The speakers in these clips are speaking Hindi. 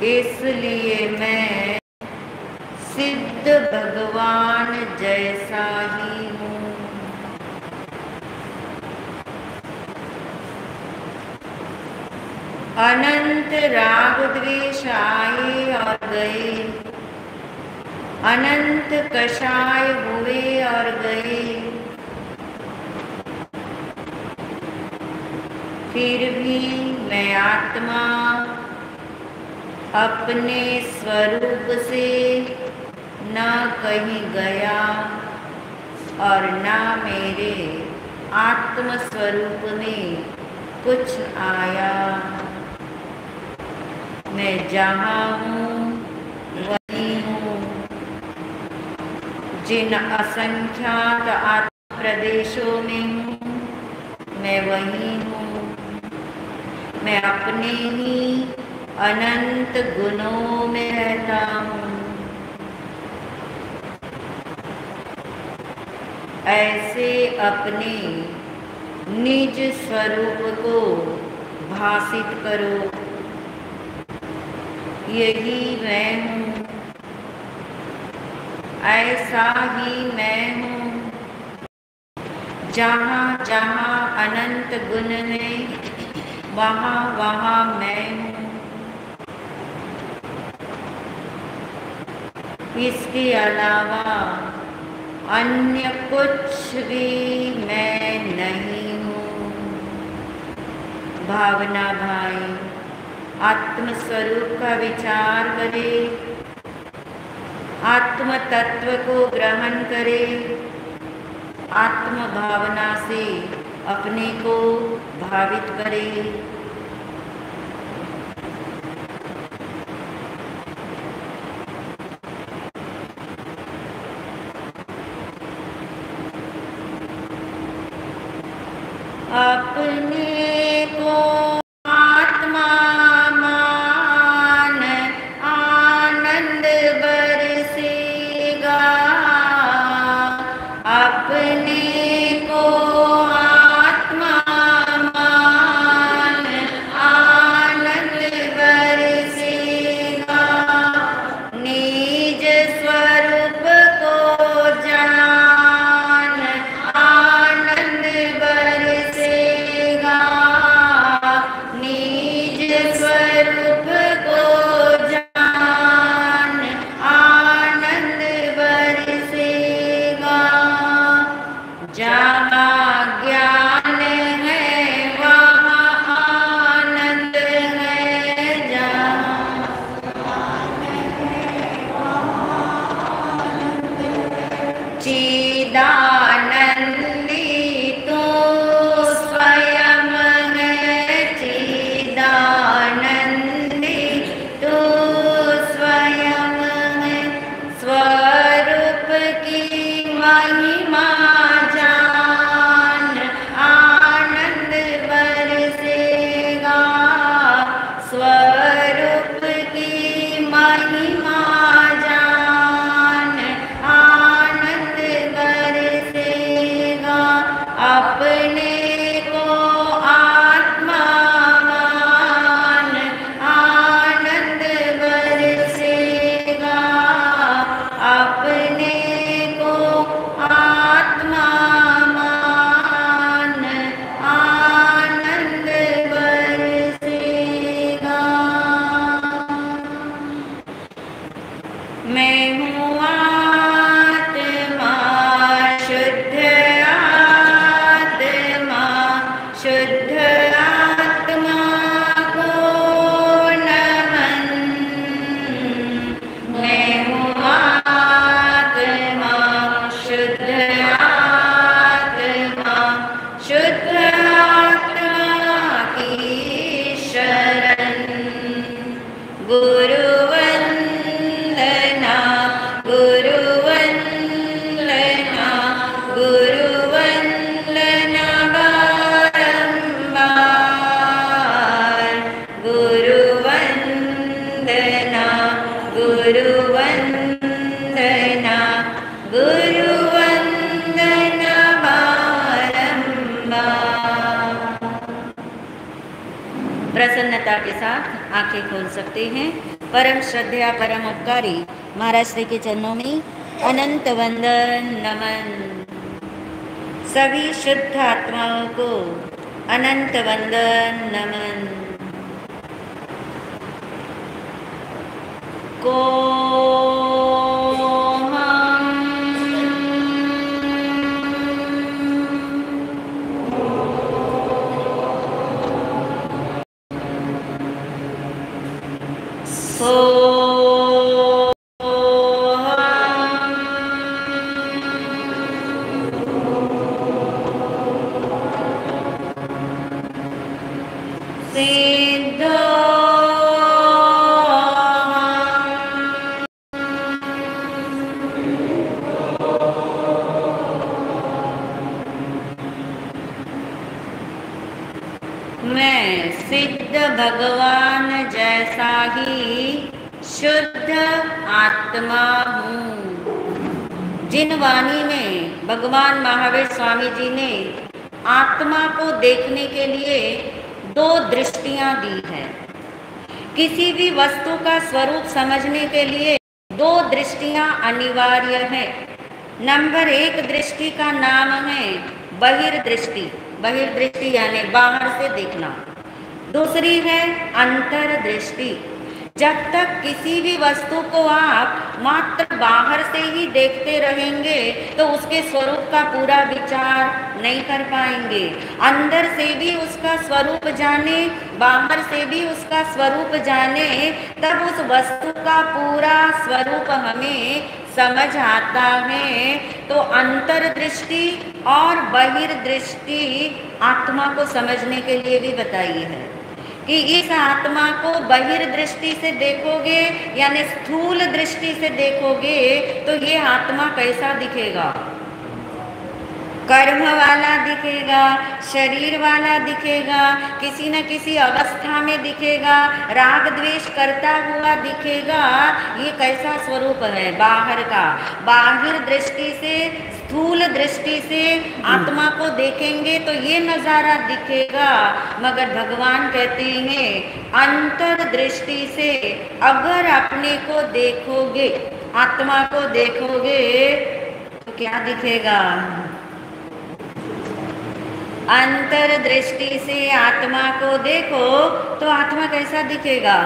इसलिए मैं सिद्ध भगवान जैसा ही हूँ। अनंत राग द्वेष आए और गए, अनंत कषाय हुए और गए, फिर भी मैं आत्मा अपने स्वरूप से न कहीं गया और न मेरे आत्म स्वरूप में कुछ आया। मैं जहाँ हूँ वहीं हूँ। जिन असंख्यात आत्म प्रदेशों में हूँ मैं वहीं हूँ। मैं अपने ही अनंत गुणों में रहता हूँ। ऐसे अपने निज स्वरूप को भासित करो। यही मैं हूँ, ऐसा ही मैं हूँ। जहाँ जहाँ अनंत गुण है वहाँ वहाँ मैं हूँ। इसके अलावा अन्य कुछ भी मैं नहीं हूँ। भावना भाई आत्म स्वरूप का विचार करे, आत्म तत्व को ग्रहण करे, आत्म भावना से अपने को भावित करे। अपने को आत्मा मान आनंद बरसेगा। अपने को आत्मा मान आनंद बरसेगा। निज स्वरूप को जान आनंद बरसेगा। निज स्वरूप को जान आनंद बरसेगा। जहाँ ज्ञान है वहाँ आनंद है। जहाँ चिदानंदी तू स्वयं है। चिदानंदी तू स्वयं है। स्वरूप की महिमा जान आनंद बरसेगा। स्वरूप की महिमा जान आनंद बरसेगा। अपने को आत्मा मान आनंद बरसेगा। अपने को आत्मा मान आनंद बरसेगा। मैं हूँ आत्मा शुद्ध आत्मा शुद्ध आत्मा को नमन। मैं हूँ आत्मा शुद्ध आत्मा शुद्ध आत्मा की शरण। गुरु वंदना गुरु वंदना गुरु वंदना बारंबार। गुरु वंदना गुरु वंदना गुरु वंदना बारंबार। प्रसन्नता के साथ आंखें खोल सकते हैं। परम श्रद्धेय परम उपकारी महाराज श्री के चरणों में अनंत वंदन नमन। सभी शुद्ध आत्माओं को अनंत वंदन नमन। को मैं सिद्ध भगवान जैसा ही शुद्ध आत्मा हूँ। जिन वाणी में भगवान महावीर स्वामी जी ने आत्मा को देखने के लिए दो दृष्टियां दी है। किसी भी वस्तु का स्वरूप समझने के लिए दो दृष्टियां अनिवार्य है। नंबर एक दृष्टि का नाम है बहिर्दृष्टि। बहिर्दृष्टि यानी बाहर से देखना। दूसरी है अंतर्दृष्टि। जब तक किसी भी वस्तु को आप मात्र बाहर से ही देखते रहेंगे तो उसके स्वरूप का पूरा विचार नहीं कर पाएंगे। अंदर से भी उसका स्वरूप जाने, बाहर से भी उसका स्वरूप जाने, तब उस वस्तु का पूरा स्वरूप हमें समझ आता है। तो अंतर्दृष्टि और बहिर्दृष्टि आत्मा को समझने के लिए भी बताई है कि इस आत्मा को बहिर्दृष्टि से देखोगे यानी स्थूल दृष्टि से देखोगे तो ये आत्मा कैसा दिखेगा? कर्म वाला दिखेगा, शरीर वाला दिखेगा, किसी न किसी अवस्था में दिखेगा, राग द्वेष करता हुआ दिखेगा। ये कैसा स्वरूप है बाहर का? बाहिर दृष्टि से, स्थूल दृष्टि से आत्मा को देखेंगे तो ये नजारा दिखेगा। मगर भगवान कहते हैं अंतर दृष्टि से अगर अपने को देखोगे, आत्मा को देखोगे तो क्या दिखेगा? अंतर दृष्टि से आत्मा को देखो तो आत्मा कैसा दिखेगा?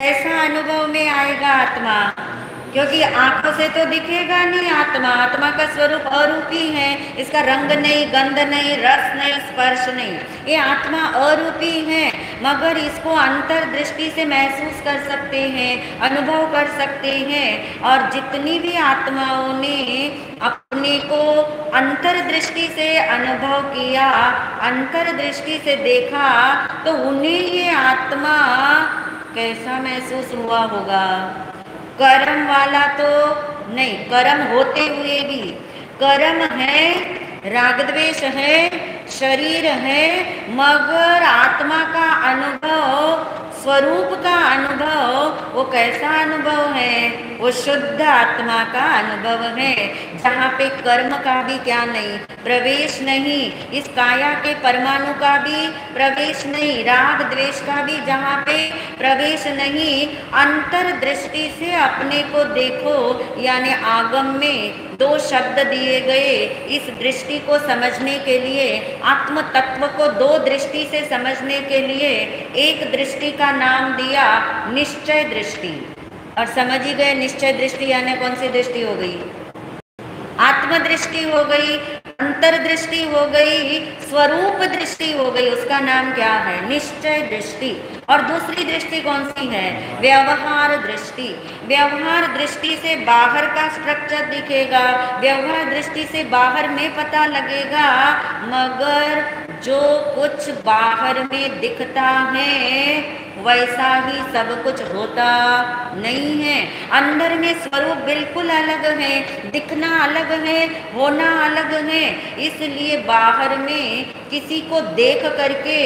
ऐसा अनुभव में आएगा आत्मा, क्योंकि आंखों से तो दिखेगा नहीं आत्मा। आत्मा का स्वरूप अरूपी है। इसका रंग नहीं, गंध नहीं, रस नहीं, स्पर्श नहीं। ये आत्मा अरूपी है, मगर इसको अंतर दृष्टि से महसूस कर सकते हैं, अनुभव कर सकते हैं। और जितनी भी आत्माओं ने अपने को अंतर दृष्टि से अनुभव किया, अंतर दृष्टि से देखा, तो उन्हें ये आत्मा कैसा महसूस हुआ होगा? कर्म वाला तो नहीं, कर्म होते हुए भी कर्म है, राग द्वेष है, शरीर है, मगर आत्मा का अनुभव, स्वरूप का अनुभव, वो कैसा अनुभव है? वो शुद्ध आत्मा का अनुभव है, जहाँ पे कर्म का भी क्या नहीं, प्रवेश नहीं, इस काया के परमाणु का भी प्रवेश नहीं, राग द्वेष का भी जहाँ पे प्रवेश नहीं। अंतर दृष्टि से अपने को देखो, यानी आगम में दो शब्द दिए गए। इस दृष्टि को समझने के लिए, आत्म तत्व को दो दृष्टि से समझने के लिए एक दृष्टि का नाम दिया निश्चय दृष्टि। और समझ ही गए निश्चय दृष्टि यानी कौन सी दृष्टि हो गई? आत्मदृष्टि हो गई, अंतर्दृष्टि हो गई, स्वरूप दृष्टि हो गई। उसका नाम क्या है? निश्चय दृष्टि। और दूसरी दृष्टि कौन सी है? व्यवहार दृष्टि। व्यवहार दृष्टि से बाहर का स्ट्रक्चर दिखेगा, व्यवहार दृष्टि से बाहर में पता लगेगा, मगर जो कुछ बाहर में दिखता है वैसा ही सब कुछ होता नहीं है। अंदर में स्वरूप बिल्कुल अलग है, दिखना अलग है, होना अलग है। इसलिए बाहर में किसी को देख करके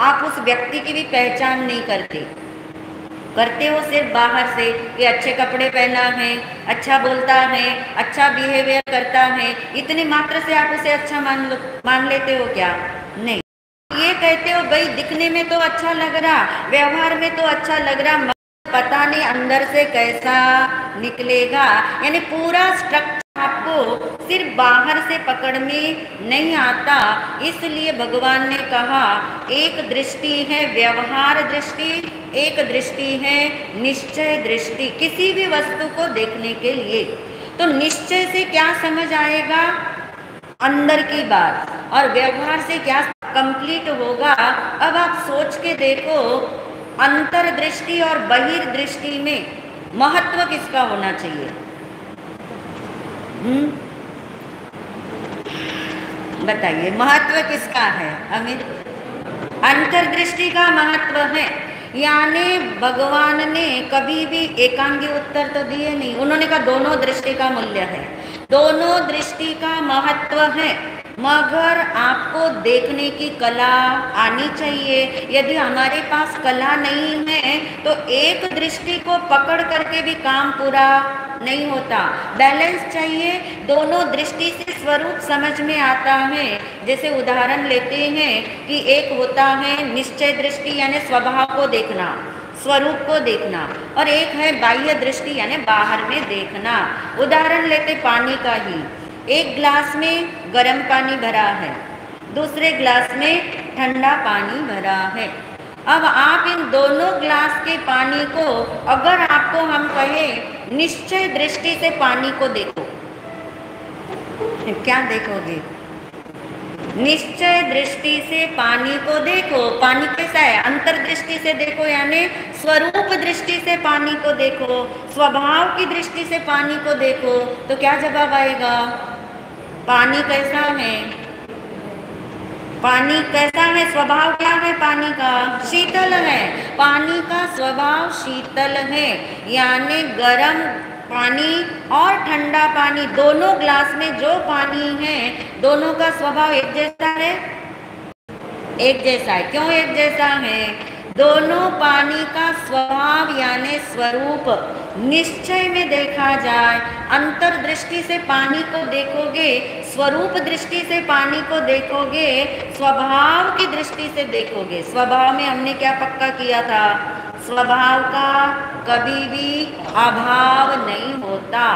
आप उस व्यक्ति की भी पहचान नहीं करते हो सिर्फ बाहर से कि अच्छे कपड़े पहना है, अच्छा बोलता है, अच्छा बिहेवियर करता है, इतने मात्र से आप उसे अच्छा मान लेते हो क्या? नहीं। ये कहते हो भाई दिखने में तो अच्छा लग रहा, व्यवहार में तो अच्छा लग रहा, पता नहीं अंदर से कैसा निकलेगा। यानी पूरा स्ट्रक्चर आपको सिर्फ बाहर से पकड़ में नहीं आता। इसलिए भगवान ने कहा एक दृष्टि है व्यवहार दृष्टि, एक दृष्टि है निश्चय दृष्टि किसी भी वस्तु को देखने के लिए। तो निश्चय से क्या समझ आएगा, अंदर की बात, और व्यवहार से क्या कंप्लीट होगा। अब आप सोच के देखो अंतर्दृष्टि और बहिर्दृष्टि में महत्व किसका होना चाहिए? बताइए महत्व किसका है अमित? अंतर्दृष्टि का महत्व है। यानी भगवान ने कभी भी एकांगी उत्तर तो दिए नहीं, उन्होंने कहा दोनों दृष्टि का मूल्य है, दोनों दृष्टि का महत्व है, मगर आपको देखने की कला आनी चाहिए। यदि हमारे पास कला नहीं है तो एक दृष्टि को पकड़ करके भी काम पूरा नहीं होता। बैलेंस चाहिए, दोनों दृष्टि से स्वरूप समझ में आता है। जैसे उदाहरण लेते हैं कि एक होता है निश्चय दृष्टि यानी स्वभाव को देखना, स्वरूप को देखना, और एक है बाह्य दृष्टि यानी बाहर में देखना। उदाहरण लेते पानी का ही, एक ग्लास में गर्म पानी भरा है, दूसरे ग्लास में ठंडा पानी भरा है। अब आप इन दोनों ग्लास के पानी को अगर आपको हम कहें निश्चय दृष्टि से पानी को देखो, क्या देखोगे? निश्चय दृष्टि से पानी को देखो, पानी कैसा है? अंतर्दृष्टि से देखो यानी स्वरूप दृष्टि से पानी को देखो, स्वभाव की दृष्टि से पानी को देखो, तो क्या जवाब आएगा? पानी कैसा है? पानी कैसा है? स्वभाव क्या है पानी का? शीतल है। पानी का स्वभाव शीतल है, यानी गर्म पानी और ठंडा पानी दोनों ग्लास में जो पानी है दोनों का स्वभाव एक जैसा है? एक जैसा है। क्यों एक जैसा है? दोनों पानी का स्वभाव यानी स्वरूप निश्चय में देखा जाए, अंतर्दृष्टि से पानी को देखोगे, स्वरूप दृष्टि से पानी को देखोगे, स्वभाव की दृष्टि से देखोगे। स्वभाव में हमने क्या पक्का किया था? स्वभाव का कभी भी अभाव नहीं होता,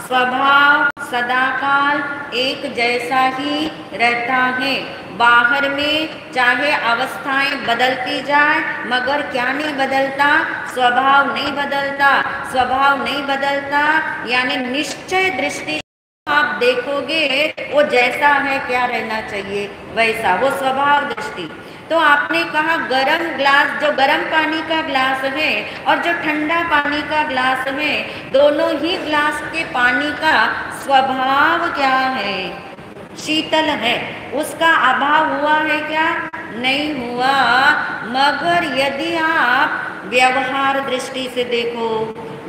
स्वभाव सदाकाल एक जैसा ही रहता है। बाहर में चाहे अवस्थाएं बदलती जाए मगर क्या नहीं बदलता? स्वभाव नहीं बदलता। स्वभाव नहीं बदलता यानी निश्चय दृष्टि आप देखोगे वो जैसा है क्या रहना चाहिए वैसा, वो स्वभाव दृष्टि। तो आपने कहा गरम ग्लास, जो गरम पानी का ग्लास है और जो ठंडा पानी का ग्लास है, दोनों ही ग्लास के पानी का स्वभाव क्या है? शीतल है। उसका अभाव हुआ है क्या? नहीं हुआ। मगर यदि आप व्यवहार दृष्टि से देखो,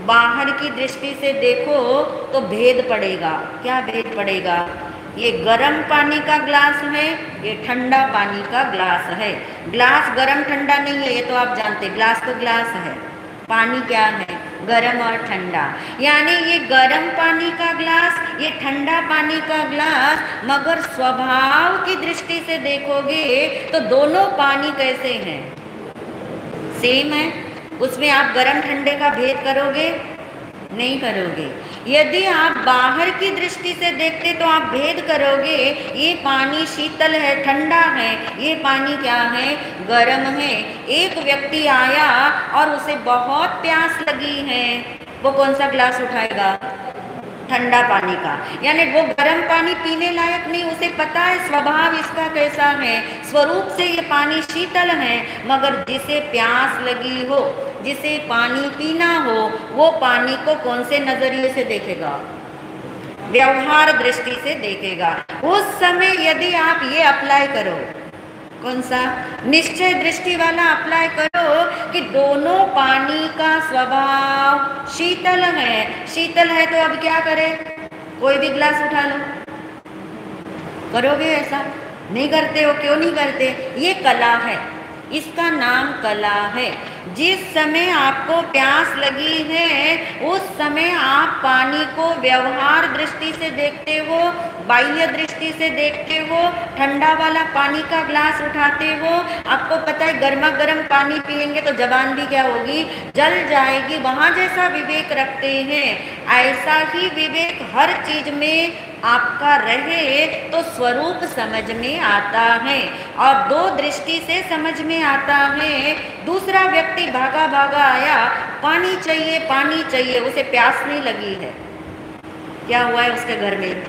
बाहर की दृष्टि से देखो तो भेद पड़ेगा। क्या भेद पड़ेगा? ये गर्म पानी का ग्लास है, ये ठंडा पानी का ग्लास है। ग्लास गर्म ठंडा नहीं है, ये तो आप जानते, ग्लास तो ग्लास है। पानी क्या है? गर्म और ठंडा। यानी ये गर्म पानी का ग्लास, ये ठंडा पानी का ग्लास, मगर स्वभाव की दृष्टि से देखोगे तो दोनों पानी कैसे हैं? सेम है। उसमें आप गर्म ठंडे का भेद करोगे? नहीं करोगे। यदि आप बाहर की दृष्टि से देखते तो आप भेद करोगे, ये पानी शीतल है, ठंडा है, ये पानी क्या है? गर्म है। एक व्यक्ति आया और उसे बहुत प्यास लगी है, वो कौन सा ग्लास उठाएगा? ठंडा पानी का। यानी वो गर्म पानी पीने लायक नहीं, उसे पता है स्वभाव इसका कैसा है, स्वरूप से ये पानी शीतल है। मगर जिसे प्यास लगी हो, जिसे पानी पीना हो, वो पानी को कौन से नजरिए से देखेगा? व्यवहार दृष्टि से देखेगा। उस समय यदि आप ये अप्लाई करो, कौन सा? निश्चय दृष्टि वाला अप्लाई करो कि दोनों पानी का स्वभाव शीतल है। शीतल है तो अब क्या करें? कोई भी ग्लास उठा लो। करोगे ऐसा? नहीं करते हो। क्यों नहीं करते? ये कला है। इसका नाम कला है। जिस समय आपको प्यास लगी है उस समय आप पानी को व्यवहार दृष्टि से देखते हो, बाह्य दृष्टि से देखते हो, ठंडा वाला पानी का ग्लास उठाते हो, आपको पता है गर्मा गर्म पानी पिएंगे तो जबान भी क्या होगी, जल जाएगी। वहां जैसा विवेक रखते हैं ऐसा ही विवेक हर चीज में आपका रहे तो स्वरूप समझ में आता है और दो दृष्टि से समझ में आता है। दूसरा व्यक्ति भागा भागा आया, पानी चाहिए, उसे प्यास नहीं लगी है, क्या हुआ है उसके घर में,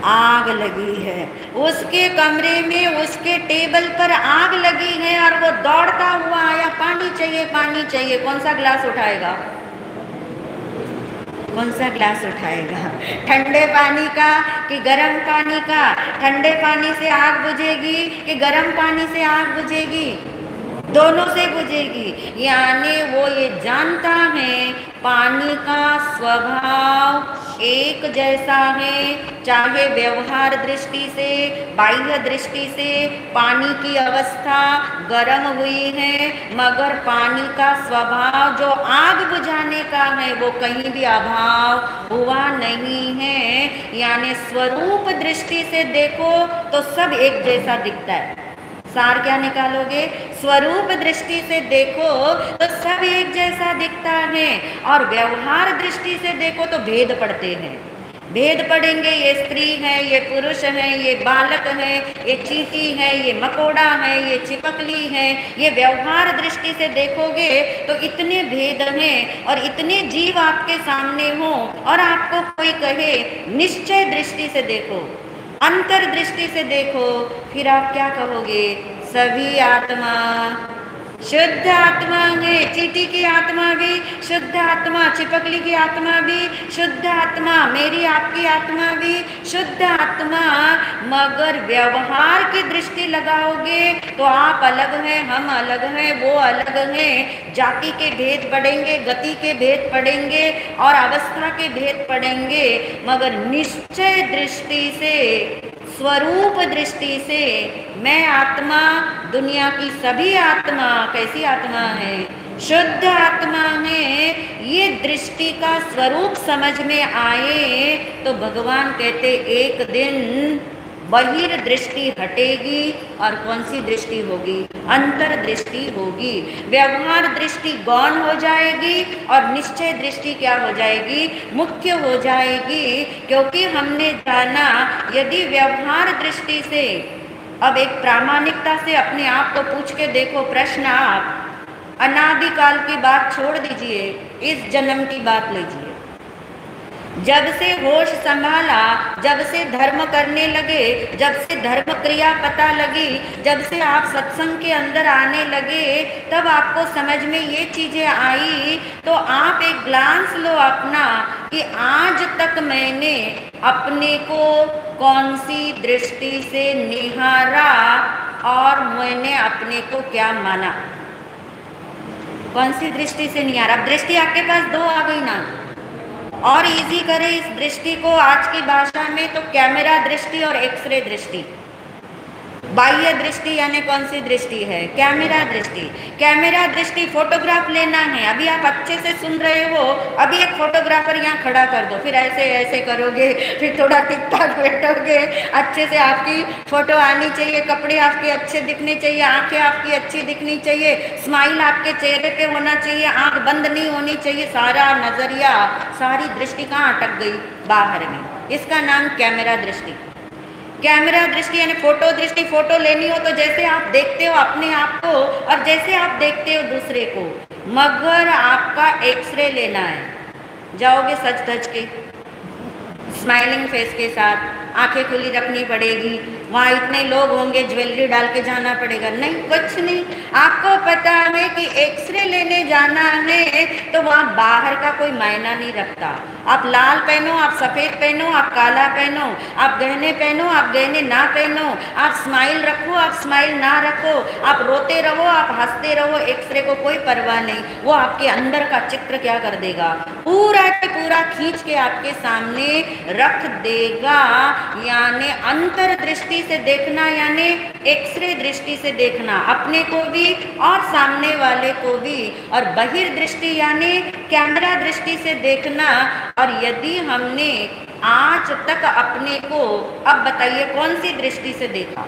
आग लगी है, उसके कमरे में उसके टेबल पर आग लगी है और वो दौड़ता हुआ आया, पानी चाहिए। कौन सा ग्लास उठाएगा, कौन सा ग्लास उठाएगा, ठंडे पानी का कि गर्म पानी का? ठंडे पानी से आग बुझेगी कि गर्म पानी से आग बुझेगी? दोनों से बुझेगी। यानी वो ये जानता है पानी का स्वभाव एक जैसा है, चाहे व्यवहार दृष्टि से, बाह्य दृष्टि से पानी की अवस्था गर्म हुई है, मगर पानी का स्वभाव जो आग बुझाने का है वो कहीं भी अभाव हुआ नहीं है। यानी स्वरूप दृष्टि से देखो तो सब एक जैसा दिखता है। सार क्या निकालोगे, स्वरूप दृष्टि से देखो तो सब एक जैसा दिखता है और व्यवहार दृष्टि से देखो तो भेद पड़ते हैं। भेद पड़ेंगे, ये स्त्री है, ये पुरुष है, ये बालक है, ये चींटी है, ये मकोड़ा है, ये चिपकली है। ये व्यवहार दृष्टि से देखोगे तो इतने भेद हैं और इतने जीव आपके सामने हो और आपको कोई कहे निश्चय दृष्टि से देखो, अंतर्दृष्टि से देखो, फिर आप क्या कहोगे, सभी आत्मा शुद्ध आत्मा है। चींटी की आत्मा भी शुद्ध आत्मा, चिपकली की आत्मा भी शुद्ध आत्मा, मेरी आपकी आत्मा भी शुद्ध आत्मा। मगर व्यवहार की दृष्टि लगाओगे तो आप अलग हैं, हम अलग हैं, वो अलग हैं। जाति के भेद पड़ेंगे, गति के भेद पड़ेंगे और अवस्था के भेद पड़ेंगे, मगर निश्चय दृष्टि से, स्वरूप दृष्टि से मैं आत्मा, दुनिया की सभी आत्मा कैसी आत्मा है, शुद्ध आत्मा है। ये दृष्टि का स्वरूप समझ में आए तो भगवान कहते एक दिन बहिर्दृष्टि हटेगी और कौन सी दृष्टि होगी, अंतर्दृष्टि होगी। व्यवहार दृष्टि गौण हो जाएगी और निश्चय दृष्टि क्या हो जाएगी, मुख्य हो जाएगी। क्योंकि हमने जाना यदि व्यवहार दृष्टि से, अब एक प्रामाणिकता से अपने आप को पूछ के देखो प्रश्न, आप अनादिकाल की बात छोड़ दीजिए, इस जन्म की बात लीजिए। जब से होश संभाला, जब से धर्म करने लगे, जब से धर्म क्रिया पता लगी, जब से आप सत्संग के अंदर आने लगे, तब आपको समझ में ये चीजें आई। तो आप एक ग्लांस लो अपना कि आज तक मैंने अपने को कौन सी दृष्टि से निहारा और मैंने अपने को क्या माना, कौन सी दृष्टि से निहारा। अब दृष्टि आपके पास दो आ गई ना, और इजी करें इस दृष्टि को आज की भाषा में तो कैमरा दृष्टि और एक्सरे दृष्टि। बाह्य दृष्टि यानी कौन सी दृष्टि है, कैमरा दृष्टि। कैमरा दृष्टि फोटोग्राफ लेना है, अभी आप अच्छे से सुन रहे हो, अभी एक फोटोग्राफर यहाँ खड़ा कर दो, फिर ऐसे ऐसे करोगे, फिर थोड़ा टिक टाक बैठोगे, अच्छे से आपकी फोटो आनी चाहिए, कपड़े आपके अच्छे दिखने चाहिए, आंखें आपकी अच्छी दिखनी चाहिए, स्माइल आपके चेहरे पे होना चाहिए, आंख बंद नहीं होनी चाहिए, सारा नजरिया, सारी दृष्टि कहाँ अटक गई, बाहर में। इसका नाम कैमरा दृष्टि। कैमरा दृष्टि यानी फोटो दृष्टि। फोटो लेनी हो तो जैसे आप देखते हो अपने आप को और जैसे आप देखते हो दूसरे को, मगर आपका एक्सरे लेना है। जाओगे सच धज के, स्माइलिंग फेस के साथ, आंखें खुली रखनी पड़ेगी, वहाँ इतने लोग होंगे, ज्वेलरी डाल के जाना पड़ेगा, नहीं, कुछ नहीं। आपको पता है कि एक्सरे लेने जाना है तो वहाँ बाहर का कोई मायना नहीं रखता। आप लाल पहनो, आप सफ़ेद पहनो, आप काला पहनो, आप गहने पहनो, आप गहने ना पहनो, आप स्माइल रखो, आप स्माइल ना रखो, आप रोते रहो, आप हंसते रहो, एक्सरे को कोई परवाह नहीं। वो आपके अंदर का चित्र क्या कर देगा, पूरा के पूरा खींच के आपके सामने रख देगा। यानी अंतर्दृष्टि दृष्टि से देखना यानी एक्सरे दृष्टि से देखना, अपने को भी और सामने वाले को भी, और बहिर्दृष्टि यानी कैमरा दृष्टि से देखना। और यदि हमने आज तक अपने को, अब बताइए कौन सी दृष्टि से देखा?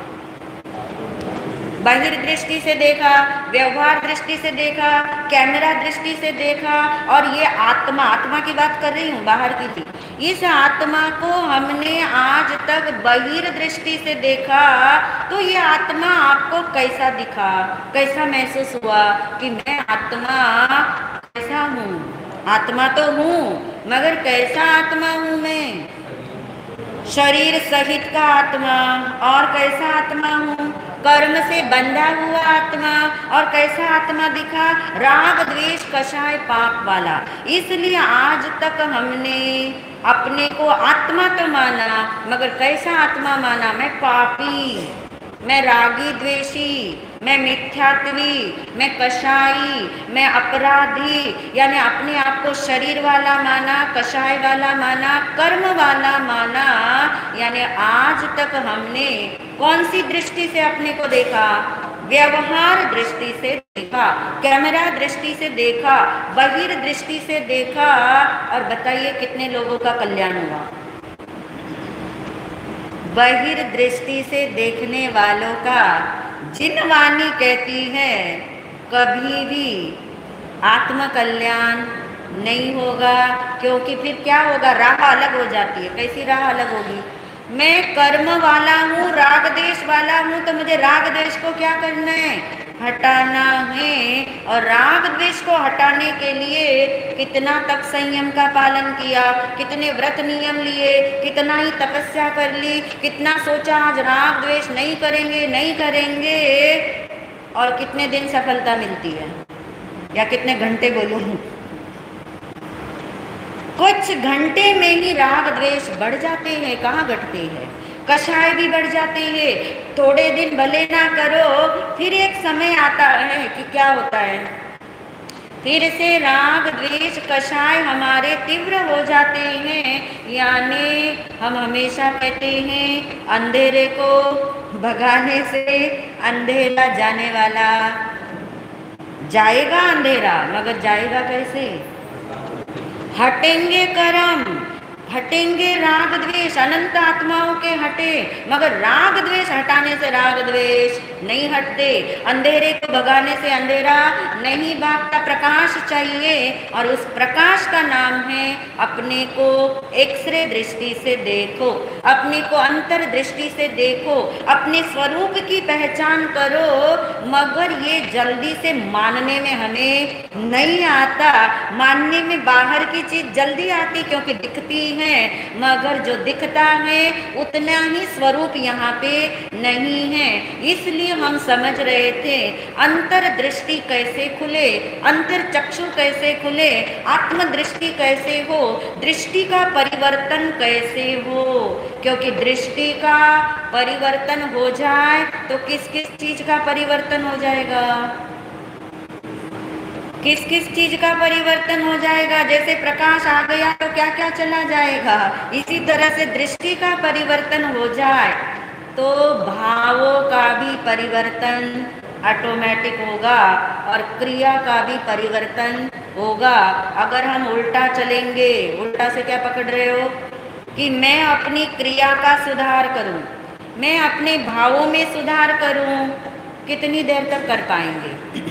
बहिर्दृष्टि से देखा, व्यवहार दृष्टि से देखा, कैमरा दृष्टि से देखा, और ये आत्मा, आत्मा की बात कर रही हूँ, बाहर की थी, इस आत्मा को हमने आज तक बहिर्दृष्टि से देखा। तो ये आत्मा आपको कैसा दिखा, कैसा महसूस हुआ कि मैं आत्मा कैसा हूँ? आत्मा तो हूँ, मगर कैसा आत्मा हूँ मैं? शरीर सहित का आत्मा। और कैसा आत्मा हूँ? कर्म से बंधा हुआ आत्मा। और कैसा आत्मा दिखा? राग द्वेष कषाय पाप वाला। इसलिए आज तक हमने अपने को आत्मा तो माना, मगर कैसा आत्मा माना? मैं पापी, मैं रागी द्वेषी, मैं मिथ्यात्वी, मैं कषाई, मैं अपराधी, यानी अपने आप को शरीर वाला माना, कषाय वाला माना, कर्म वाला माना। यानी आज तक हमने कौन सी दृष्टि से अपने को देखा? व्यवहार दृष्टि से देखा, कैमरा दृष्टि से देखा, बहिर्दृष्टि से देखा। और बताइए कितने लोगों का कल्याण हुआ? बहिर्दृष्टि से देखने वालों का जिनवाणी कहती है कभी भी आत्म कल्याण नहीं होगा। क्योंकि फिर क्या होगा? राह अलग हो जाती है। कैसी राह अलग होगी? मैं कर्म वाला हूँ, राग द्वेष वाला हूँ, तो मुझे राग द्वेष को क्या करना है? हटाना है। और राग द्वेष को हटाने के लिए कितना तक संयम का पालन किया, कितने व्रत नियम लिए, कितना ही तपस्या कर ली, कितना सोचा आज राग द्वेष नहीं करेंगे, नहीं करेंगे, और कितने दिन सफलता मिलती है? या कितने घंटे बोलूं? कुछ घंटे में ही राग द्वेष बढ़ जाते हैं। कहाँ घटते हैं? कषाय भी बढ़ जाते हैं। थोड़े दिन भले ना करो, फिर एक समय आता है कि क्या होता है, फिर से राग द्वेष कषाय हमारे तीव्र हो जाते हैं। यानी हम हमेशा कहते हैं अंधेरे को भगाने से अंधेरा जाने वाला। जाएगा अंधेरा, मगर जाएगा कैसे? हटेंगे कर्म, हटेंगे राग द्वेष, अनंत आत्माओं के हटे, मगर राग द्वेष हटाने से राग द्वेष नहीं हटते। अंधेरे को भगाने से अंधेरा नहीं भागता। प्रकाश चाहिए, और उस प्रकाश का नाम है अपने को एक्सरे दृष्टि से देखो, अपने को अंतर दृष्टि से देखो, अपने स्वरूप की पहचान करो। मगर ये जल्दी से मानने में हमें नहीं आता। मानने में बाहर की चीज जल्दी आती क्योंकि दिखती है, मगर जो दिखता है उतना ही स्वरूप यहाँ पे नहीं है। इसलिए हम समझ रहे थे अंतर दृष्टि कैसे खुले, अंतर चक्षु कैसे खुले, आत्म दृष्टि कैसे हो, दृष्टि का परिवर्तन कैसे हो। क्योंकि दृष्टि का परिवर्तन हो जाए तो किस किस चीज का परिवर्तन हो जाएगा? किस किस चीज का परिवर्तन हो जाएगा? जैसे प्रकाश आ गया तो क्या क्या चला जाएगा, इसी तरह से दृष्टि का परिवर्तन हो जाए तो भावों का भी परिवर्तन ऑटोमेटिक होगा और क्रिया का भी परिवर्तन होगा। अगर हम उल्टा चलेंगे, उल्टा से क्या पकड़ रहे हो कि मैं अपनी क्रिया का सुधार करूं, मैं अपने भावों में सुधार करूं, कितनी देर तक कर पाएंगे?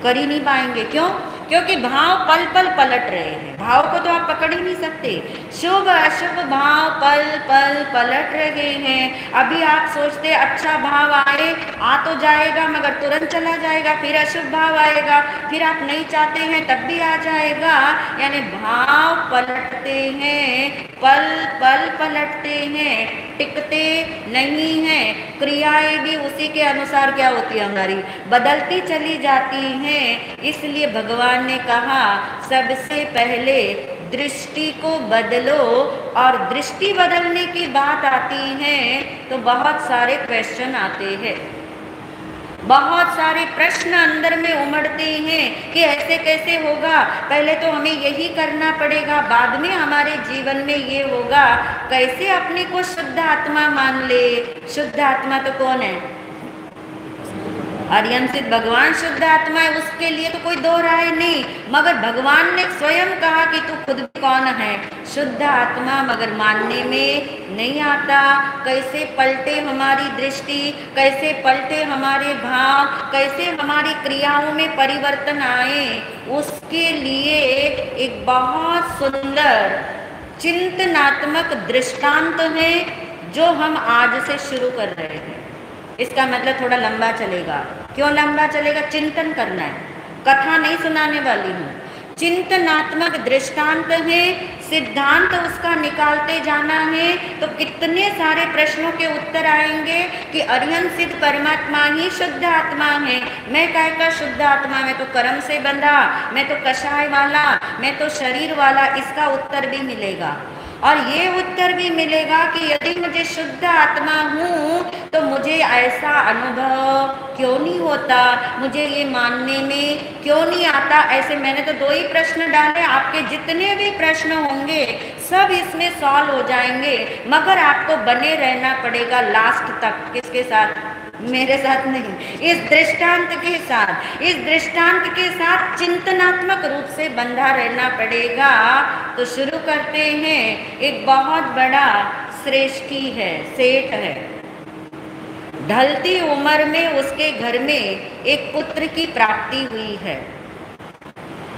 कर ही नहीं पाएंगे। क्यों? क्योंकि भाव पल पल पलट रहे हैं। भाव को तो आप पकड़ ही नहीं सकते। शुभ अशुभ भाव पल पल पलट रहे हैं। अभी आप सोचते अच्छा भाव आए, आ तो जाएगा मगर तुरंत चला जाएगा, फिर अशुभ भाव आएगा, फिर आप नहीं चाहते हैं तब भी आ जाएगा। यानी भाव पलटते हैं, पल पल पलटते हैं, टिकते नहीं हैं। क्रियाएं भी उसी के अनुसार क्या होती है, हमारी बदलती चली जाती हैं। इसलिए भगवान ने कहा सबसे पहले दृष्टि को बदलो, और दृष्टि बदलने की बात आती है तो बहुत सारे क्वेश्चन आते हैं। बहुत सारे प्रश्न अंदर में उमड़ते हैं कि ऐसे कैसे होगा, पहले तो हमें यही करना पड़ेगा, बाद में हमारे जीवन में ये होगा। कैसे अपने को शुद्ध आत्मा मान ले? शुद्ध आत्मा तो कौन है? आर्यन सिद्ध भगवान शुद्ध आत्मा है, उसके लिए तो कोई दो राय नहीं। मगर भगवान ने स्वयं कहा कि तू खुद भी कौन है? शुद्ध आत्मा। मगर मानने में नहीं आता। कैसे पलटे हमारी दृष्टि, कैसे पलटे हमारे भाव, कैसे हमारी क्रियाओं में परिवर्तन आए, उसके लिए एक बहुत सुंदर चिंतनात्मक दृष्टांत है जो हम आज से शुरू कर रहे हैं। इसका मतलब थोड़ा लंबा चलेगा। क्यों लंबा चलेगा? चिंतन करना है, कथा नहीं सुनाने वाली हूँ। चिंतनात्मक दृष्टांत है, सिद्धांत उसका निकालते जाना है तो कितने सारे प्रश्नों के उत्तर आएंगे कि अरिहंत सिद्ध परमात्मा ही शुद्ध आत्मा है। मैं कहकर शुद्ध आत्मा, मैं तो कर्म से बंधा, मैं तो कषाय वाला, मैं तो शरीर वाला, इसका उत्तर भी मिलेगा। और ये उत्तर भी मिलेगा कि यदि मुझे शुद्ध आत्मा हूँ तो मुझे ऐसा अनुभव क्यों नहीं होता, मुझे ये मानने में क्यों नहीं आता। ऐसे मैंने तो दो ही प्रश्न डाले, आपके जितने भी प्रश्न होंगे सब इसमें सॉल्व हो जाएंगे। मगर आपको बने रहना पड़ेगा लास्ट तक। किसके साथ? मेरे साथ नहीं, इस दृष्टांत के साथ। इस दृष्टांत के साथ चिंतनात्मक रूप से बंधा रहना पड़ेगा। तो शुरू करते हैं। एक बहुत बड़ा श्रेष्ठी है, सेठ है। ढलती उम्र में उसके घर में एक पुत्र की प्राप्ति हुई है।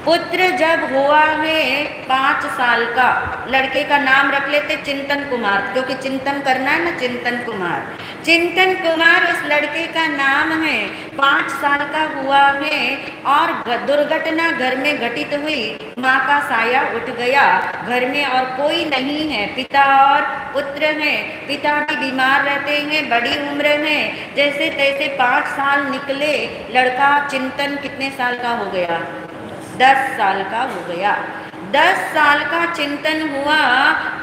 पुत्र जब हुआ है 5 साल का, लड़के का नाम रख लेते चिंतन कुमार, क्योंकि चिंतन करना है ना, चिंतन कुमार। चिंतन कुमार उस लड़के का नाम है। 5 साल का हुआ है और दुर्घटना घर में घटित हुई। माँ का साया उठ गया, घर में और कोई नहीं है, पिता और पुत्र हैं। पिता भी बीमार रहते हैं, बड़ी उम्र है। जैसे तैसे 5 साल निकले, लड़का चिंतन कितने साल का हो गया? 10 साल का हो गया। 10 साल का चिंतन हुआ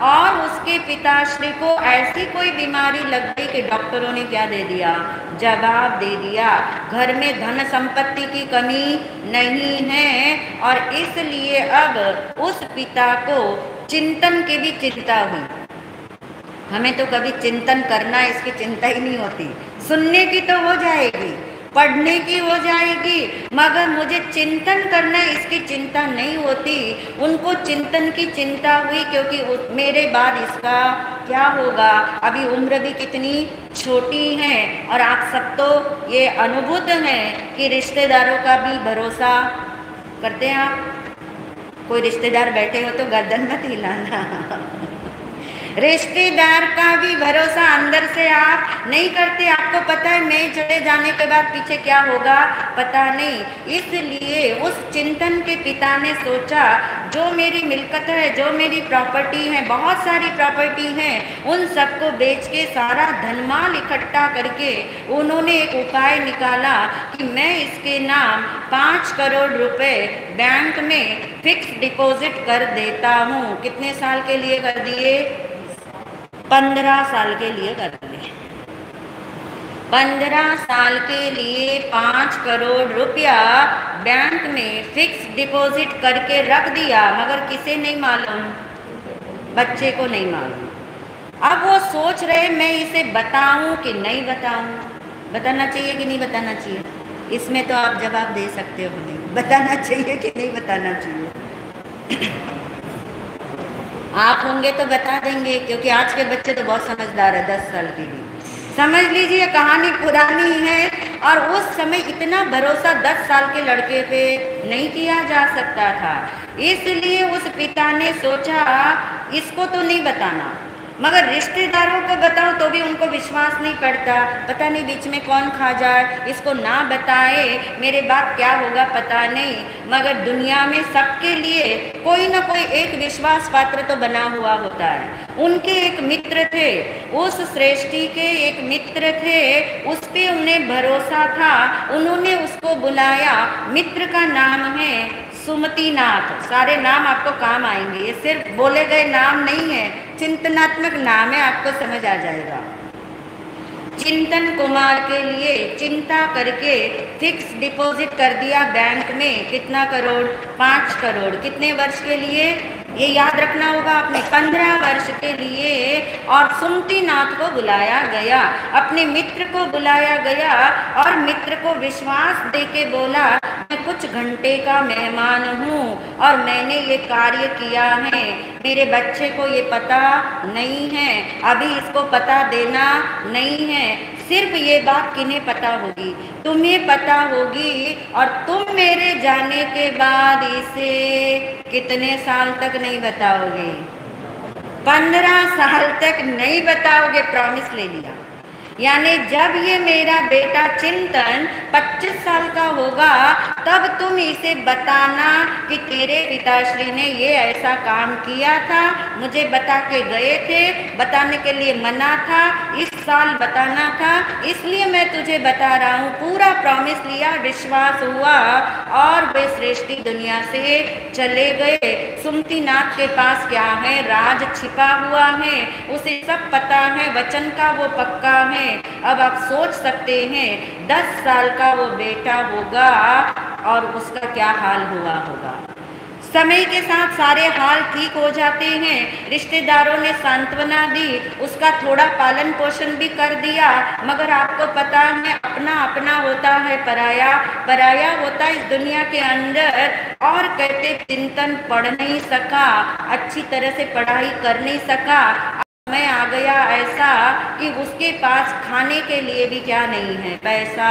और उसके पिताश्री को ऐसी कोई बीमारी लग गई कि डॉक्टरों ने क्या दे दिया? जवाब दे दिया, घर में धन संपत्ति की कमी नहीं है। और इसलिए अब उस पिता को चिंतन की भी चिंता हुई। हमें तो कभी चिंतन करना, इसकी चिंता ही नहीं होती। सुनने की तो हो जाएगी, पढ़ने की हो जाएगी, मगर मुझे चिंतन करना, इसकी चिंता नहीं होती। उनको चिंतन की चिंता हुई क्योंकि मेरे बाद इसका क्या होगा। अभी उम्र भी कितनी छोटी है और आप सब तो ये अनुभूत हैं कि रिश्तेदारों का भी भरोसा करते हैं आप। कोई रिश्तेदार बैठे हो तो गर्दन मत हिलाना। रिश्तेदार का भी भरोसा अंदर से आप नहीं करते। आपको पता है मैं चले जाने के बाद पीछे क्या होगा, पता नहीं। इसलिए उस चिंतन के पिता ने सोचा, जो मेरी मिल्कत है, जो मेरी प्रॉपर्टी है, बहुत सारी प्रॉपर्टी है, उन सबको बेच के सारा धनमाल इकट्ठा करके उन्होंने एक उपाय निकाला कि मैं इसके नाम 5 करोड़ रुपए बैंक में फिक्स डिपॉजिट कर देता हूँ। कितने साल के लिए कर दिए? 15 साल के लिए कर दिए। 15 साल के लिए 5 करोड़ रुपया बैंक में फिक्स डिपॉजिट करके रख दिया। मगर किसे नहीं मालूम? बच्चे को नहीं मालूम। अब वो सोच रहे मैं इसे बताऊं कि नहीं बताऊं, बताना चाहिए कि नहीं बताना चाहिए। इसमें तो आप जवाब दे सकते हो, नहीं बताना चाहिए कि नहीं बताना चाहिए। आप होंगे तो बता देंगे, क्योंकि आज के बच्चे तो बहुत समझदार है। 10 साल की भी समझ लीजिए, कहानी पुरानी है। और उस समय इतना भरोसा 10 साल के लड़के पे नहीं किया जा सकता था। इसलिए उस पिता ने सोचा इसको तो नहीं बताना, मगर रिश्तेदारों को बताओ तो भी उनको विश्वास नहीं पड़ता। पता नहीं बीच में कौन खा जाए, इसको ना बताए मेरे बाद क्या होगा पता नहीं। मगर दुनिया में सबके लिए कोई ना कोई एक विश्वास पात्र तो बना हुआ होता है। उनके एक मित्र थे, उस श्रेष्ठी के एक मित्र थे, उस पे उन्हें भरोसा था। उन्होंने उसको बुलाया। मित्र का नाम है सुमतिनाथ। सारे नाम आपको काम आएंगे, ये सिर्फ बोले गए नाम नहीं है, चिंतनात्मक नाम है, आपको समझ आ जाएगा। चिंतन कुमार के लिए चिंता करके फिक्स डिपॉजिट कर दिया बैंक में। कितना करोड़? 5 करोड़। कितने वर्ष के लिए? ये याद रखना होगा आपने, 15 वर्ष के लिए। और सुमतिनाथ को बुलाया गया, अपने मित्र को बुलाया गया और मित्र को विश्वास देके बोला, मैं कुछ घंटे का मेहमान हूँ और मैंने ये कार्य किया है, मेरे बच्चे को ये पता नहीं है, अभी इसको पता देना नहीं है। सिर्फ ये बात किन्हें पता होगी? तुम्हें पता होगी। और तुम मेरे जाने के बाद इसे कितने साल तक नहीं बताओगे? 15 साल तक नहीं बताओगे, प्रॉमिस ले लिया। यानी जब ये मेरा बेटा चिंतन 25 साल का होगा तब तुम इसे बताना कि तेरे पिताश्री ने ये ऐसा काम किया था, मुझे बता के गए थे, बताने के लिए मना था, इस साल बताना था, इसलिए मैं तुझे बता रहा हूँ। पूरा प्रॉमिस लिया, विश्वास हुआ और वे सृष्टि दुनिया से चले गए। सुमतिनाथ के पास क्या है? राज छिपा हुआ है, उसे सब पता है, वचन का वो पक्का है। अब आप सोच सकते हैं 10 साल का वो बेटा होगा और उसका क्या हाल हुआ होगा। समय के साथ सारे हाल ठीक हो जाते हैं। रिश्तेदारों ने सांत्वना दी, उसका थोड़ा पालन पोषण भी कर दिया, मगर आपको पता है अपना अपना होता है, पराया पराया होता है इस दुनिया के अंदर। और कहते चिंतन पढ़ नहीं सका, अच्छी तरह से पढ़ाई कर नहीं सका। मैं आ गया ऐसा कि उसके पास खाने के लिए भी क्या नहीं है? पैसा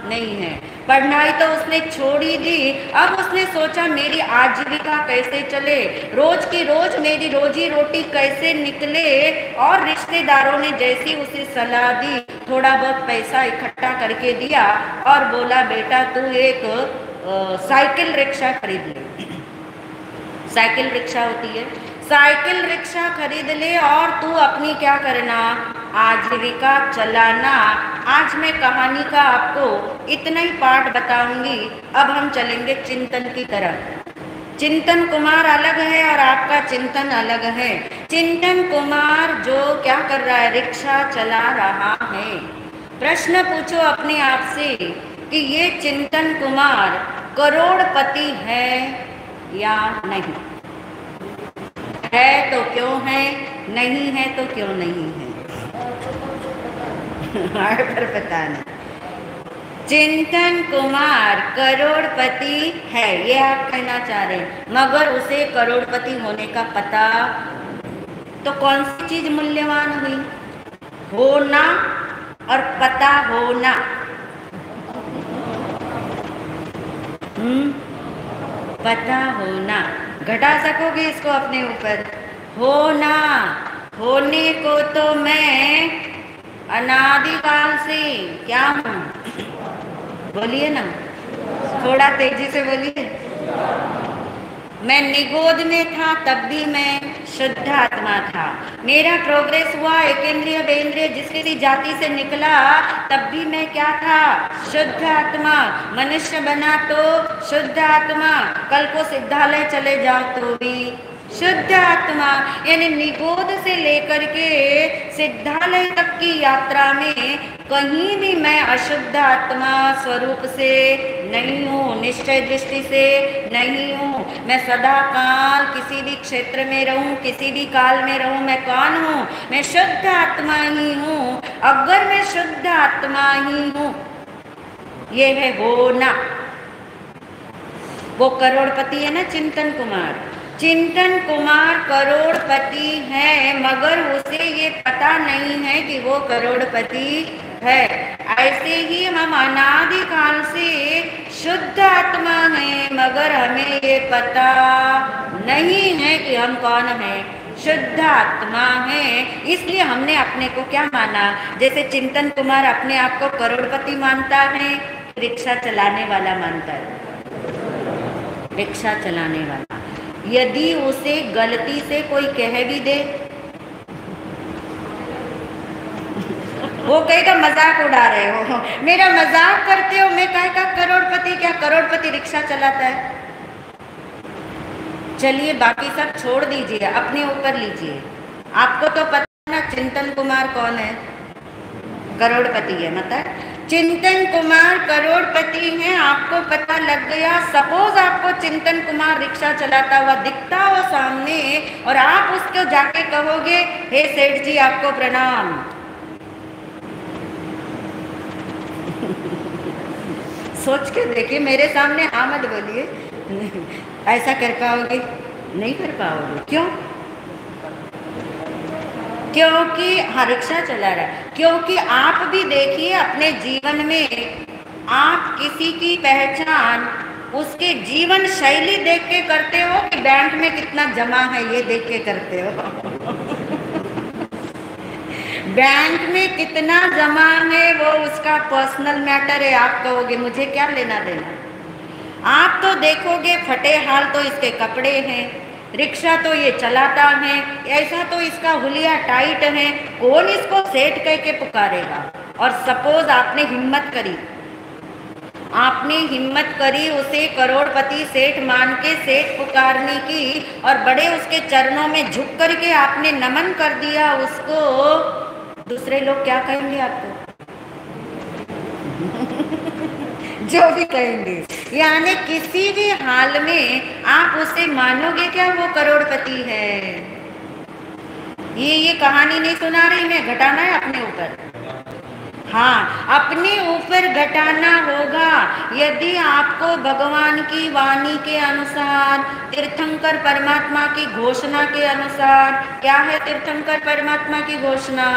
नहीं है। पढ़ाई तो उसने छोड़ ही दी। अब उसने सोचा मेरी आजीविका कैसे चले, रोज की रोज मेरी रोजी रोटी कैसे निकले। और रिश्तेदारों ने जैसी उसे सलाह दी, थोड़ा बहुत पैसा इकट्ठा करके दिया और बोला बेटा तू एक साइकिल रिक्शा खरीद ले। साइकिल रिक्शा होती है, साइकिल रिक्शा खरीद ले और तू अपनी क्या करना? आजीविका चलाना। आज मैं कहानी का आपको इतना ही पाठ बताऊंगी। अब हम चलेंगे चिंतन की तरफ। चिंतन कुमार अलग है और आपका चिंतन अलग है। चिंतन कुमार जो क्या कर रहा है? रिक्शा चला रहा है। प्रश्न पूछो अपने आप से कि ये चिंतन कुमार करोड़पति है या नहीं? है तो क्यों है, नहीं है तो क्यों नहीं है? पर पता नहीं। चिंतन कुमार करोड़पति है ये आप कहना चाह रहे हैं, मगर उसे करोड़पति होने का पता तो कौन सी चीज मूल्यवान हुई? होना और पता होना। पता होना। घटा सकोगे इसको अपने ऊपर? होना, होने को तो मैं अनादिकाल से क्या हूँ? बोलिए ना, थोड़ा तेजी से बोलिए। मैं निगोद में था तब भी मैं शुद्ध आत्मा था। मेरा प्रोग्रेस हुआ एकेंद्रिय बेंद्रिय जिसकी जाति से निकला तब भी मैं क्या था? शुद्ध आत्मा। मनुष्य बना तो शुद्ध आत्मा, कल को सिद्धालय चले जाओ तो भी शुद्ध आत्मा। यानी निगोद से लेकर के सिद्धालय तक की यात्रा में कहीं भी मैं अशुद्ध आत्मा स्वरूप से नहीं हूँ, निश्चय दृष्टि से नहीं हूँ। मैं सदा काल किसी भी क्षेत्र में रहूँ, किसी भी काल में रहूँ, मैं कौन हूँ? मैं शुद्ध आत्मा ही हूँ। अगर मैं शुद्ध आत्मा ही हूँ, ये है होना। वो करोड़पति है ना चिंतन कुमार। चिंतन कुमार करोड़पति है, मगर उसे ये पता नहीं है कि वो करोड़पति है। ऐसे ही हम अनादिकाल से शुद्ध आत्मा हैं, मगर हमें ये पता नहीं है कि हम कौन हैं? शुद्ध आत्मा है। इसलिए हमने अपने को क्या माना? जैसे चिंतन कुमार अपने आप को करोड़पति मानता है, रिक्शा चलाने वाला मानता है। रिक्शा चलाने वाला यदि उसे गलती से कोई कह भी दे, वो कहेगा मजाक उड़ा रहे हो, मेरा मजाक करते हो। मैं कहेगा करोड़पति क्या? करोड़पति रिक्शा चलाता है। चलिए बाकी सब छोड़ दीजिए, अपने ऊपर लीजिए। आपको तो पता है ना चिंतन कुमार कौन है? करोड़पति है, मतलब चिंतन कुमार करोड़पति है। आपको पता लग गया, सपोज आपको चिंतन कुमार रिक्शा चलाता हुआ दिखता हो सामने और आप उसको जाके कहोगे हे सेठ जी आपको प्रणाम, सोच के देखिए, मेरे सामने हाँ मत बोलिए, ऐसा कर पाओगे? नहीं कर पाओगे। क्यों? क्योंकि हाँ रिक्शा चला रहा है। क्योंकि आप भी देखिए अपने जीवन में, आप किसी की पहचान उसके जीवन शैली देख के करते हो कि बैंक में कितना जमा है ये देख के करते हो? बैंक में कितना जमा है वो उसका पर्सनल मैटर है। आप कहोगे मुझे क्या लेना देना। आप तो देखोगे फटे हाल तो इसके कपड़े हैं, रिक्शा तो ये चलाता है, ऐसा तो इसका हुलिया टाइट है, कौन इसको सेठ कह के पुकारेगा। और सपोज आपने हिम्मत करी, आपने हिम्मत करी उसे करोड़पति सेठ मान के सेठ पुकारने की और बड़े उसके चरणों में झुक करके आपने नमन कर दिया उसको, दूसरे लोग क्या कहेंगे आपको? जो भी कहेंगे। यानी किसी भी हाल में आप उसे मानोगे क्या वो करोड़पति है। ये कहानी नहीं सुना रही मैं, घटाना है अपने ऊपर। हाँ, अपने ऊपर घटाना होगा। यदि आपको भगवान की वाणी के अनुसार, तीर्थंकर परमात्मा की घोषणा के अनुसार, क्या है तीर्थंकर परमात्मा की घोषणा?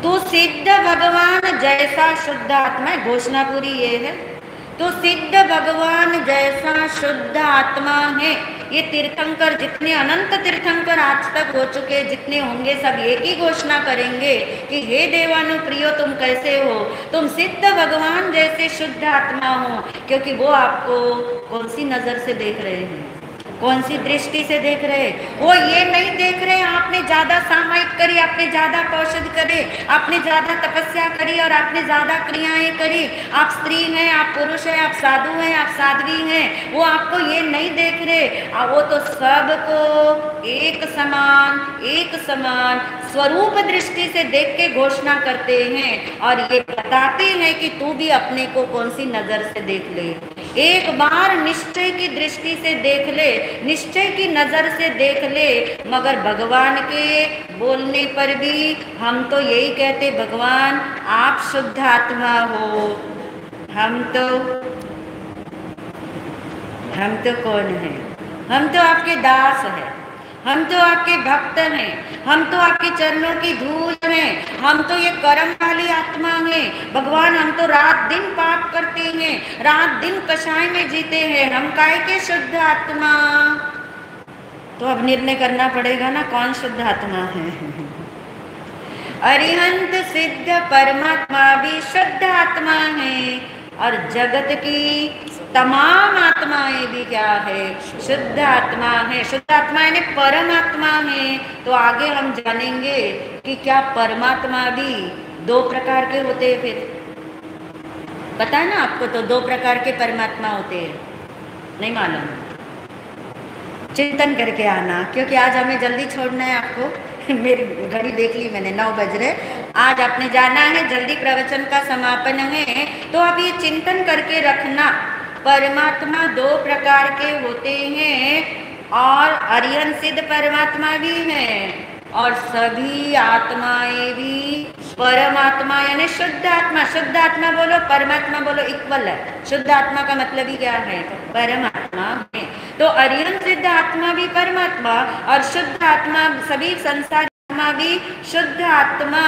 तो सिद्ध भगवान जैसा शुद्ध आत्मा, घोषणा पूरी ये है, तो सिद्ध भगवान जैसा शुद्ध आत्मा है। ये तीर्थंकर जितने अनंत तीर्थंकर आज तक हो चुके, जितने होंगे सब एक ही घोषणा करेंगे कि हे देवानुप्रियो तुम कैसे हो, तुम सिद्ध भगवान जैसे शुद्ध आत्मा हो। क्योंकि वो आपको कौन सी नजर से देख रहे हैं, कौन सी दृष्टि से देख रहे? वो ये नहीं देख रहे आपने ज्यादा सामायिक करी, आपने ज्यादा कौशल करे, आपने ज्यादा तपस्या करी और आपने ज्यादा क्रियाएं करी, आप स्त्री हैं, आप पुरुष हैं, आप साधु हैं, आप साध्वी हैं, वो आपको ये नहीं देख रहे। वो तो सबको एक समान स्वरूप दृष्टि से देख के घोषणा करते हैं और ये बताते हैं कि तू भी अपने को कौन सी नजर से देख ले। एक बार निश्चय की दृष्टि से देख ले, निश्चय की नजर से देख ले। मगर भगवान के बोलने पर भी हम तो यही कहते, भगवान आप शुद्ध आत्मा हो, हम तो कौन हैं? हम तो आपके दास हैं, हम तो आपके भक्त हैं, हम तो आपके चरणों की धूल हैं, हम तो ये कर्म वाली आत्मा हैं। भगवान हम तो रात दिन पाप करते हैं, रात दिन कषाय में जीते हैं, हम काय के शुद्ध आत्मा। तो अब निर्णय करना पड़ेगा ना कौन शुद्ध आत्मा है। अरिहंत सिद्ध परमात्मा भी शुद्ध आत्मा है और जगत की तमाम आत्माएं भी क्या है? शुद्ध आत्मा है। शुद्ध आत्मा यानी परमात्मा है। तो आगे हम जानेंगे कि क्या परमात्मा भी दो प्रकार के होते हैं। फिर पता है ना आपको, तो दो प्रकार के परमात्मा होते हैं, नहीं मालूम? चिंतन करके आना, क्योंकि आज हमें जल्दी छोड़ना है आपको। मेरी घड़ी देख ली मैंने, 9 बज रहे। आज आपने जाना है, जल्दी प्रवचन का समापन है। तो अब ये चिंतन करके रखना, परमात्मा दो प्रकार के होते हैं और अरिहंत सिद्ध परमात्मा भी हैं और सभी आत्माएं भी परमात्मा यानी शुद्ध आत्मा। शुद्ध आत्मा बोलो, परमात्मा बोलो, इक्वल है। शुद्ध आत्मा का मतलब ही क्या है? परमात्मा है। तो अरिहंत सिद्ध आत्मा भी परमात्मा और शुद्ध आत्मा, सभी संसार आत्मा भी शुद्ध आत्मा।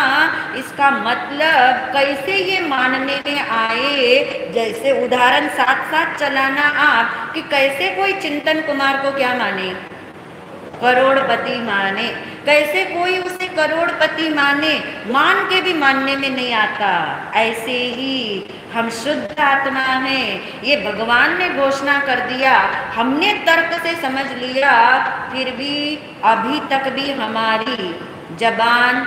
इसका मतलब कैसे ये मानने में आए, जैसे उदाहरण साथ साथ चलाना आप कि कैसे कोई चिंतन कुमार को क्या माने? करोड़पति माने। कैसे कोई उसे करोड़पति माने? मान के भी मानने में नहीं आता। ऐसे ही हम शुद्ध आत्मा हैं, ये भगवान ने घोषणा कर दिया, हमने तर्क से समझ लिया, फिर भी अभी तक भी हमारी जबान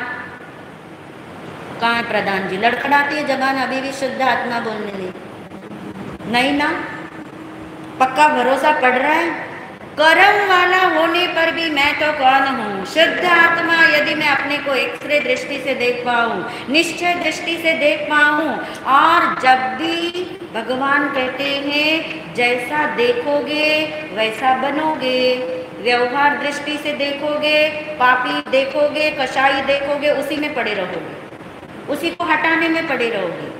कहाँ है? प्रधान जी, लड़खड़ाती है जबान अभी भी शुद्ध आत्मा बोलने में नहीं ना? पक्का भरोसा पड़ रहा है? कर्म वाला होने पर भी मैं तो कौन हूँ? शुद्ध आत्मा। यदि मैं अपने को एक्सरे दृष्टि से देख पाऊँ, निश्चय दृष्टि से देख पाऊँ, और जब भी भगवान कहते हैं जैसा देखोगे वैसा बनोगे, व्यवहार दृष्टि से देखोगे, पापी देखोगे, कसाई देखोगे, उसी में पड़े रहोगे, उसी को हटाने में पड़े रहोगे।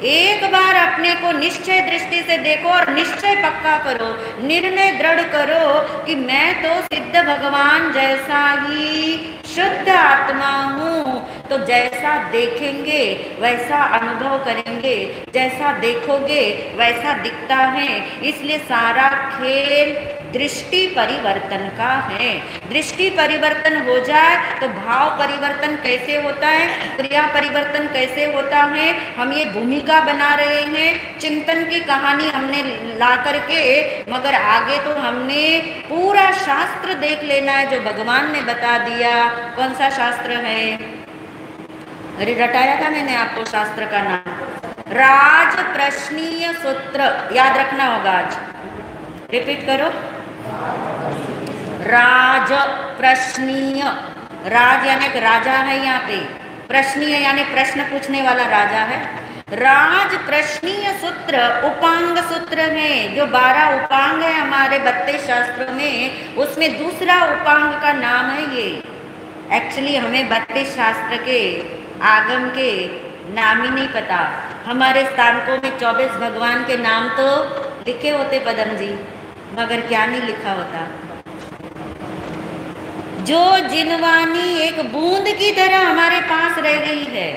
एक बार अपने को निश्चय दृष्टि से देखो और निश्चय पक्का करो, निर्णय दृढ़ करो कि मैं तो सिद्ध भगवान जैसा ही शुद्ध आत्मा हूँ, तो जैसा देखेंगे वैसा अनुभव करेंगे, जैसा देखोगे वैसा दिखता है। इसलिए सारा खेल दृष्टि परिवर्तन का है। दृष्टि परिवर्तन हो जाए तो भाव परिवर्तन कैसे होता है, क्रिया परिवर्तन कैसे होता है, हम ये भूमिका बना रहे हैं, चिंतन की कहानी हमने ला करके, मगर आगे तो हमने पूरा शास्त्र देख लेना है जो भगवान ने बता दिया। कौन सा शास्त्र है? अरे रटाया था मैंने आपको शास्त्र का नाम, राज प्रश्नीय सूत्र, याद रखना होगा आज, रिपीट करो। राज प्रश्नीय, राज यानी एक राजा है यहाँ पे, प्रश्नीय यानी प्रश्न पूछने वाला राजा है। राज प्रश्नीय सूत्र उपांग सूत्र है, जो 12 उपांग है हमारे 32 शास्त्रों में, उसमें दूसरा उपांग का नाम है ये। एक्चुअली हमें 32 शास्त्र के आगम के नाम ही नहीं पता। हमारे स्थानकों में 24 भगवान के नाम तो लिखे होते पदम जी, मगर क्या नहीं लिखा होता। जो जिनवानी एक बूंद की तरह हमारे पास रह गई है,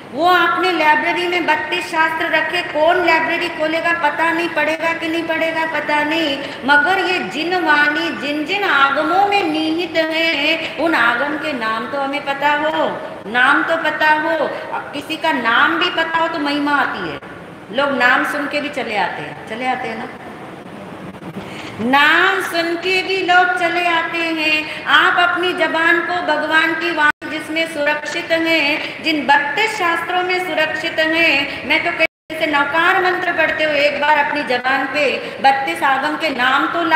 वो आपने लाइब्रेरी में 32 शास्त्र रखे, कौन लाइब्रेरी खोलेगा पता नहीं, पड़ेगा कि नहीं पड़ेगा पता नहीं, मगर ये जिनवानी जिन जिन आगमों में निहित है, उन आगम के नाम तो हमें पता हो, नाम तो पता हो। अब किसी का नाम भी पता हो तो महिमा आती है, लोग नाम सुन के भी चले आते हैं ना, नाम सुन के भी लोग चले आते हैं। आप अपनी जबान को भगवान की वाणी जिसमें सुरक्षित है, जिन 32 शास्त्रों में सुरक्षित है, मैं तो कैसे नौकार मंत्र पढ़ते हो, एक बार अपनी जबान पे 32 आगम के नाम तो ला।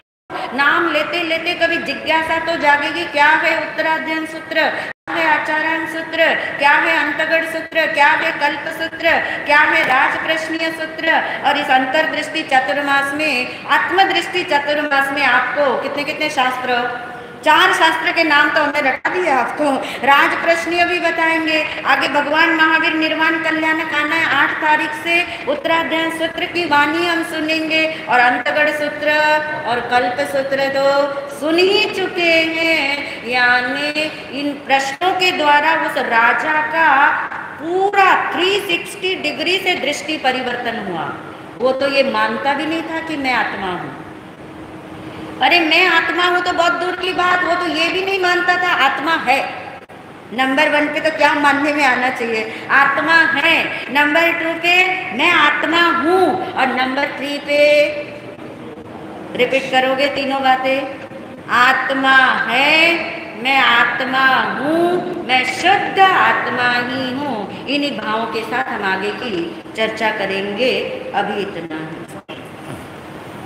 नाम लेते लेते कभी जिज्ञासा तो जागेगी, क्या है उत्तराध्ययन सूत्र, क्या है आचार्य सूत्र, क्या है अंतगढ़ सूत्र, क्या है कल्प सूत्र, क्या है राज प्रश्नीय सूत्र। और इस अंतर्दृष्टि चतुर्मास में, आत्मदृष्टि चतुर्मास में आपको कितने कितने शास्त्र, 4 शास्त्र के नाम तो हमने रटा दिया आपको। राज प्रश्नीय भी बताएंगे, आगे भगवान महावीर निर्वाण कल्याणक आना है 8 तारीख से, उत्तराध्ययन सूत्र की वाणी हम सुनेंगे, और अंतगढ़ सूत्र और कल्प सूत्र तो सुन ही चुके हैं। यानी इन प्रश्नों के द्वारा उस राजा का पूरा 360 डिग्री से दृष्टि परिवर्तन हुआ। वो तो ये मानता भी नहीं था कि मैं आत्मा हूँ। अरे मैं आत्मा हूं तो बहुत दूर की बात, वो तो ये भी नहीं मानता था आत्मा है। नंबर 1 पे तो क्या मानने में आना चाहिए, आत्मा है। नंबर 2 पे मैं आत्मा हूं, और नंबर 3 पे रिपीट करोगे तीनों बातें, आत्मा है, मैं आत्मा हूँ, मैं शुद्ध आत्मा ही हूँ। इन्हीं भावों के साथ हम आगे की चर्चा करेंगे। अभी इतना है।